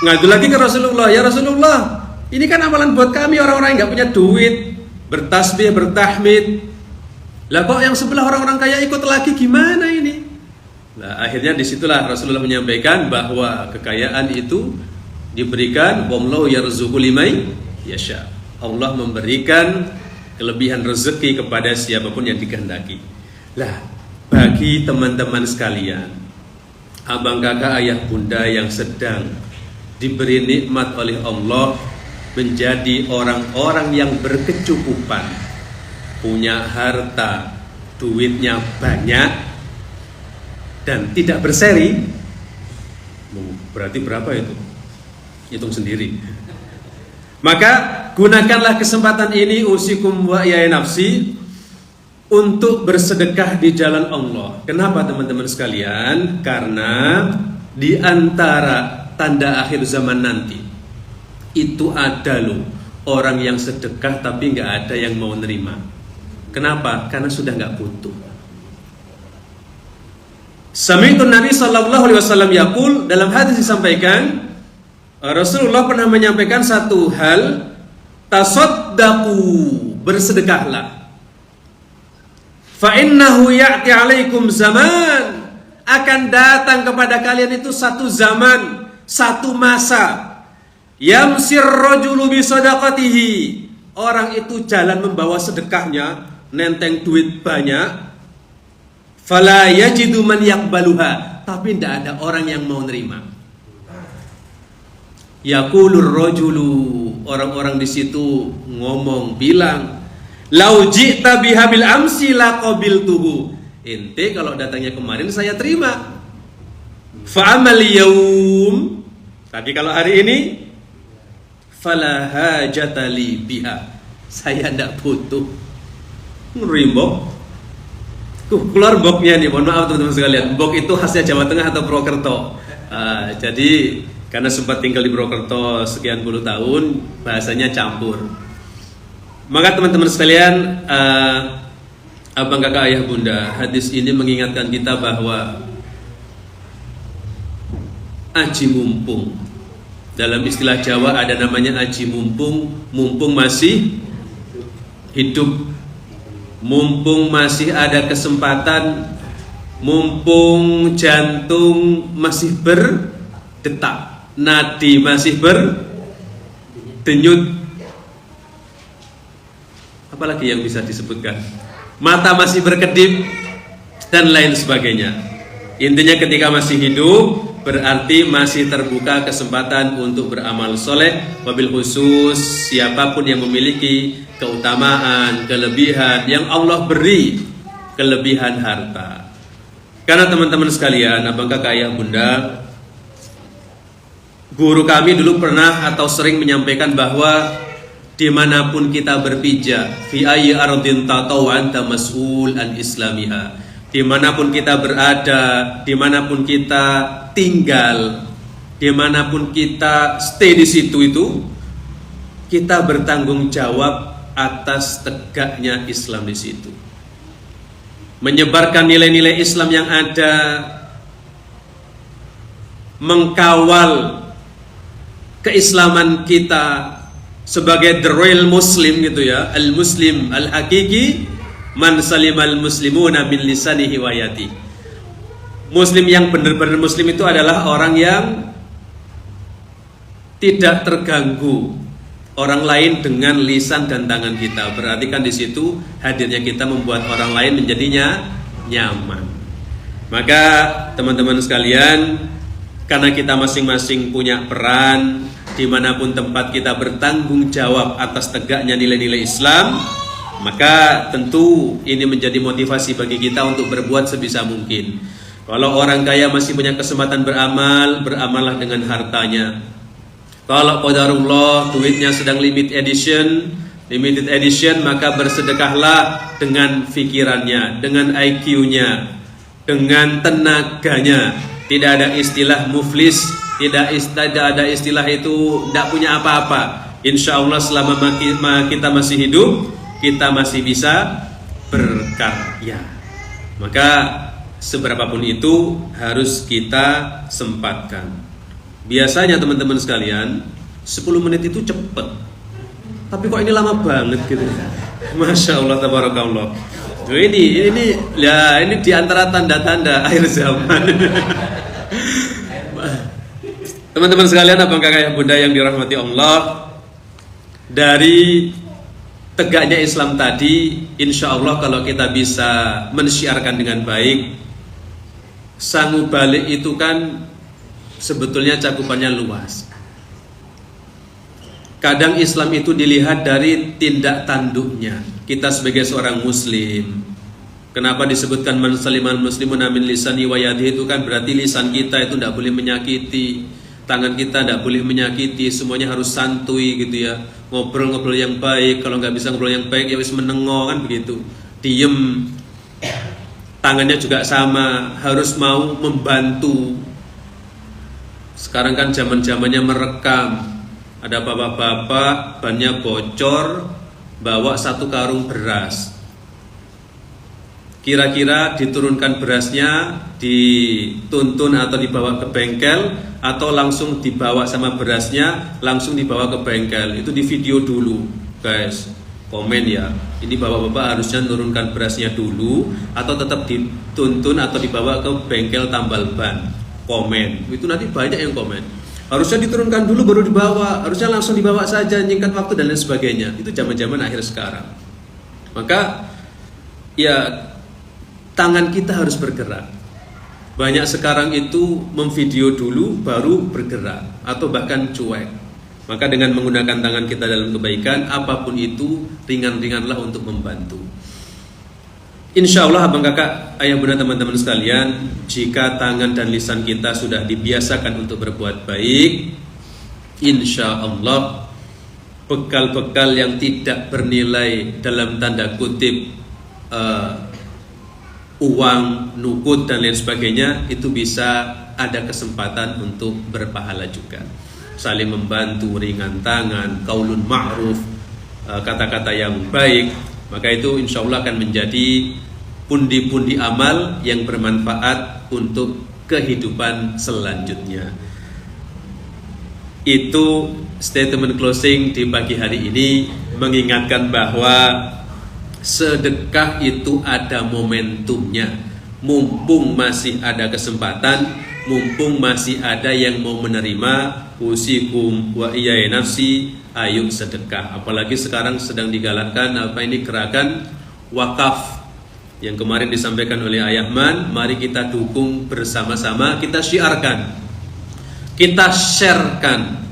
B: Ngadu lagi ke Rasulullah, ya Rasulullah, Ini kan amalan buat kami orang-orang yang nggak punya duit, bertasbih, bertahmid. Lah kok yang sebelah orang-orang kaya ikut lagi, gimana ini? Nah, akhirnya disitulah Rasulullah menyampaikan bahwa kekayaan itu diberikan wallahu yarzuqu liman yasha. Allah memberikan kelebihan rezeki kepada siapapun yang dikehendaki. Lah, bagi teman-teman sekalian, abang kakak ayah bunda yang sedang diberi nikmat oleh Allah menjadi orang-orang yang berkecukupan, punya harta, duitnya banyak dan tidak berseri, berarti berapa itu? Hitung sendiri. Maka gunakanlah kesempatan ini usikum wa ya nafsi untuk bersedekah di jalan Allah. Kenapa teman-teman sekalian? Karena di antara tanda akhir zaman nanti itu ada loh orang yang sedekah tapi nggak ada yang mau nerima. Kenapa? Karena sudah nggak butuh. Sami'tu Nabi sallallahu alaihi wasallam yaqul, dalam hadis disampaikan Rasulullah pernah menyampaikan satu hal, tasaddaqu, bersedekahlah. Fa innahu ya'ti 'alaikum zaman, akan datang kepada kalian itu satu zaman, satu masa. Yamsir rajulu bi sadaqatihi, orang itu jalan membawa sedekahnya, nenteng duit banyak. Fala yajidu man yaqbaluha, tapi tidak ada orang yang mau nerima. Yaqulur rajulu, orang-orang di situ ngomong bilang, lau ji'ta biha bil amsi la qabiltuhu, ente kalau datangnya kemarin saya terima. Fa amal yaum, tapi kalau hari ini fala hajatali biha, saya tidak butuh. Ngerimbok. Keluar boknya nih, mohon maaf teman-teman sekalian. Bok itu khasnya Jawa Tengah atau Purwokerto. Jadi karena sempat tinggal di Purwokerto sekian puluh tahun, bahasanya campur. Maka teman-teman sekalian, abang kakak ayah bunda, hadis ini mengingatkan kita bahwa aji mumpung. Dalam istilah Jawa ada namanya aji mumpung, mumpung masih hidup, mumpung masih ada kesempatan, mumpung jantung masih berdetak, nadi masih berdenyut, apalagi yang bisa disebutkan, mata masih berkedip dan lain sebagainya. Intinya ketika masih hidup berarti masih terbuka kesempatan untuk beramal soleh, wabil khusus siapapun yang memiliki keutamaan, kelebihan yang Allah beri, kelebihan harta. Karena teman-teman sekalian, abang kakak ayah bunda, guru kami dulu pernah atau sering menyampaikan bahwa dimanapun kita berpijak, fi ayyi ardin tataw anta mas'ul an islamiha, dimanapun kita berada, dimanapun kita tinggal, dimanapun kita stay di situ itu, kita bertanggung jawab atas tegaknya Islam di situ. Menyebarkan nilai-nilai Islam yang ada, mengkawal keislaman kita sebagai the real Muslim gitu ya, al-Muslim al-hakiki man salimal muslimuna min lisanihi wa yadi. Muslim yang benar-benar Muslim itu adalah orang yang tidak terganggu orang lain dengan lisan dan tangan kita. Berarti kan di situ hadirnya kita membuat orang lain menjadinya nyaman. Maka teman-teman sekalian, karena kita masing-masing punya peran, dimanapun tempat kita bertanggung jawab atas tegaknya nilai-nilai Islam, maka tentu ini menjadi motivasi bagi kita untuk berbuat sebisa mungkin. Kalau orang kaya masih punya kesempatan beramal, beramallah dengan hartanya. Kalau qadarullah duitnya sedang limited edition, maka bersedekahlah dengan pikirannya, dengan IQ-nya, dengan tenaganya. Tidak ada istilah muflis, tidak ada istilah itu tidak punya apa-apa. Insya Allah selama kita masih hidup, kita masih bisa berkarya. Maka seberapapun itu harus kita sempatkan. Biasanya teman-teman sekalian, 10 menit itu cepet, tapi kok ini lama banget gitu. Masya Allah, tabarakallah. Ini di antara tanda-tanda akhir zaman. Teman-teman sekalian, abang kakak yang bunda yang dirahmati Allah, dari tegaknya Islam tadi, insya Allah kalau kita bisa mensyiarkan dengan baik, sangu balik itu kan sebetulnya cakupannya luas. Kadang Islam itu dilihat dari tindak tanduknya. Kita sebagai seorang muslim, kenapa disebutkan man salimal muslimun min lisani wa yadihi, itu kan berarti lisan kita itu tidak boleh menyakiti, tangan kita tidak boleh menyakiti, semuanya harus santuy gitu ya. Ngobrol-ngobrol yang baik, kalau nggak bisa ngobrol yang baik ya wis menengo kan begitu. Diem. Tangannya juga sama, harus mau membantu. Sekarang kan zaman-zamannya merekam. Ada bapak-bapak bannya bocor, bawa 1 karung beras. Kira-kira diturunkan berasnya, dituntun atau dibawa ke bengkel, atau langsung dibawa sama berasnya langsung dibawa ke bengkel. Itu di video dulu, guys. Komen ya, ini bapak-bapak harusnya menurunkan berasnya dulu atau tetap dituntun atau dibawa ke bengkel tambal ban. Komen, itu nanti banyak yang komen. Harusnya diturunkan dulu baru dibawa, harusnya langsung dibawa saja, nyingkat waktu dan lain sebagainya. Itu zaman-zaman akhir sekarang. Maka ya tangan kita harus bergerak. Banyak sekarang itu memvideo dulu baru bergerak atau bahkan cuek. Maka dengan menggunakan tangan kita dalam kebaikan, apapun itu ringan-ringanlah untuk membantu. Insya Allah abang kakak, ayah bunda teman-teman sekalian, jika tangan dan lisan kita sudah dibiasakan untuk berbuat baik, insya Allah bekal-bekal yang tidak bernilai dalam tanda kutip uang, nukut dan lain sebagainya, itu bisa ada kesempatan untuk berpahala juga. Saling membantu, ringan tangan, qaulun ma'ruf, kata-kata yang baik, maka itu insya Allah akan menjadi pundi-pundi amal yang bermanfaat untuk kehidupan selanjutnya. Itu statement closing di pagi hari ini, mengingatkan bahwa sedekah itu ada momentumnya. Mumpung masih ada kesempatan, mumpung masih ada yang mau menerima, usikum wa iyaya nafsi, ayo sedekah. Apalagi sekarang sedang digalakkan gerakan wakaf yang kemarin disampaikan oleh Ayahman. Mari kita dukung bersama-sama, kita syiarkan, kita sharekan.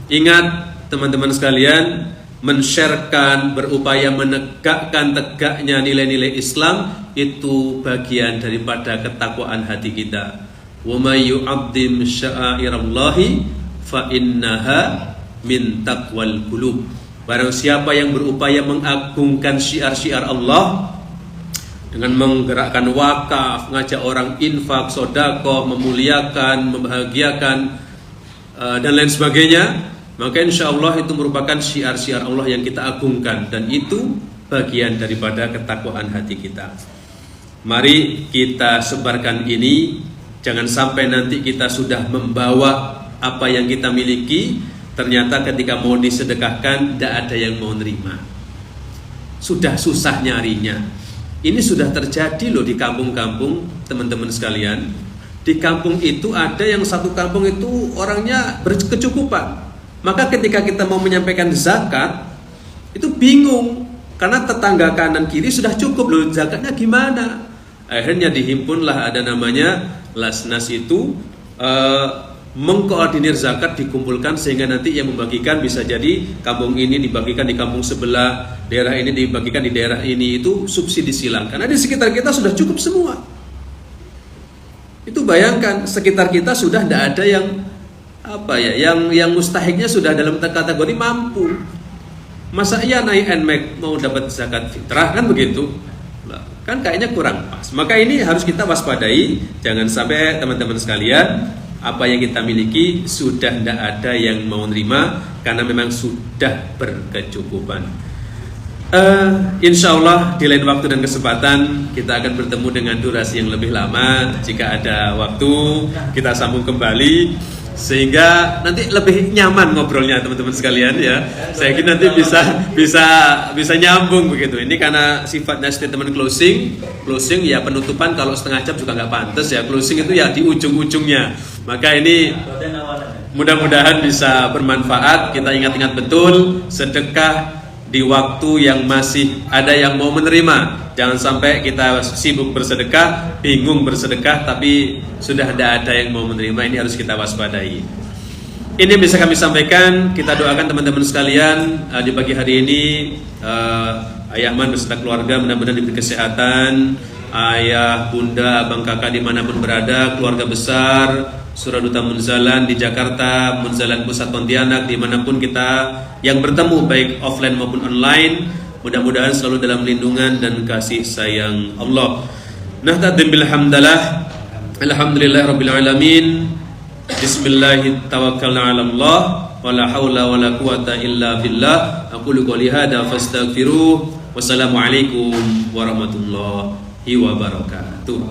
B: Ingat teman-teman sekalian, men-sharekan, berupaya menegakkan tegaknya nilai-nilai Islam, itu bagian daripada ketakwaan hati kita. Wa may yu'azzim sya'airallahi fa innaha min taqwal qulub. Barang siapa yang berupaya mengagungkan syiar-syiar Allah dengan menggerakkan wakaf, ngajak orang infak, sedekah, memuliakan, membahagiakan dan lain sebagainya, maka insya Allah itu merupakan syiar-syiar Allah yang kita agungkan, dan itu bagian daripada ketakwaan hati kita. Mari kita sebarkan ini. Jangan sampai nanti kita sudah membawa apa yang kita miliki, ternyata ketika mau disedekahkan tidak ada yang mau nerima. Sudah susah nyarinya. Ini sudah terjadi loh di kampung-kampung, teman-teman sekalian. Di kampung itu ada yang satu kampung itu orangnya berkecukupan. Maka ketika kita mau menyampaikan zakat, itu bingung. Karena tetangga kanan kiri sudah cukup loh, zakatnya gimana? Akhirnya dihimpunlah, ada namanya Lasnas itu, mengkoordinir zakat, dikumpulkan sehingga nanti yang membagikan bisa jadi kampung ini dibagikan di kampung sebelah, daerah ini dibagikan di daerah ini. Itu subsidi silang, karena di sekitar kita sudah cukup semua. Itu bayangkan, sekitar kita sudah tidak ada yang yang mustahiknya sudah dalam kategori mampu. Masa iya naik NMAX mau dapat zakat fitrah, kan begitu? Kan kayaknya kurang pas. Maka ini harus kita waspadai, jangan sampai teman-teman sekalian apa yang kita miliki sudah tidak ada yang mau nerima karena memang sudah berkecukupan. Insya Allah di lain waktu dan kesempatan kita akan bertemu dengan durasi yang lebih lama. Jika ada waktu kita sambung kembali. sehingga nanti lebih nyaman ngobrolnya teman-teman sekalian ya. Saya kira nanti bisa nyambung begitu. Ini karena sifatnya statement closing ya penutupan kalau setengah jam juga nggak pantas ya. Closing itu ya di ujung-ujungnya. Maka ini mudah-mudahan bisa bermanfaat. Kita ingat-ingat betul sedekah di waktu yang masih ada yang mau menerima. Jangan sampai kita sibuk bersedekah, bingung bersedekah, tapi sudah ada yang mau menerima. Ini harus kita waspadai. Ini yang bisa kami sampaikan. Kita doakan teman-teman sekalian di pagi hari ini Ayah Man beserta keluarga mudah-mudahan diberi kesehatan. Ayah, bunda, abang, kakak dimanapun berada, keluarga besar Suraduta Munzalan di Jakarta, Munzalan Pusat Pontianak, dimanapun kita yang bertemu baik offline maupun online, mudah-mudahan selalu dalam lindungan dan kasih sayang Allah. Nahtadim bil hamdalah, alhamdulillahirabbil alamin. Bismillahirrahmanirrahim. Tawakkalna 'ala Allah, wala haula wala quwata illa billah. Aqulu qouli hadza fastaghfiruh. Wassalamualaikum warahmatullahi wabarakatuh.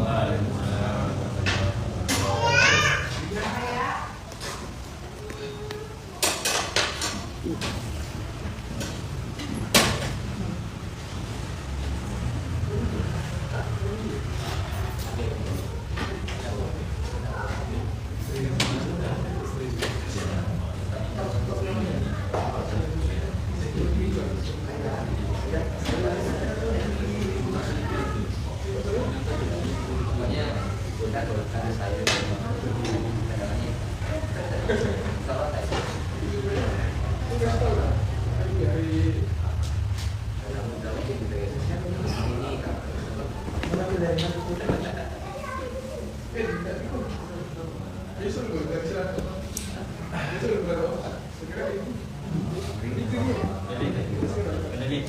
C: Lagi.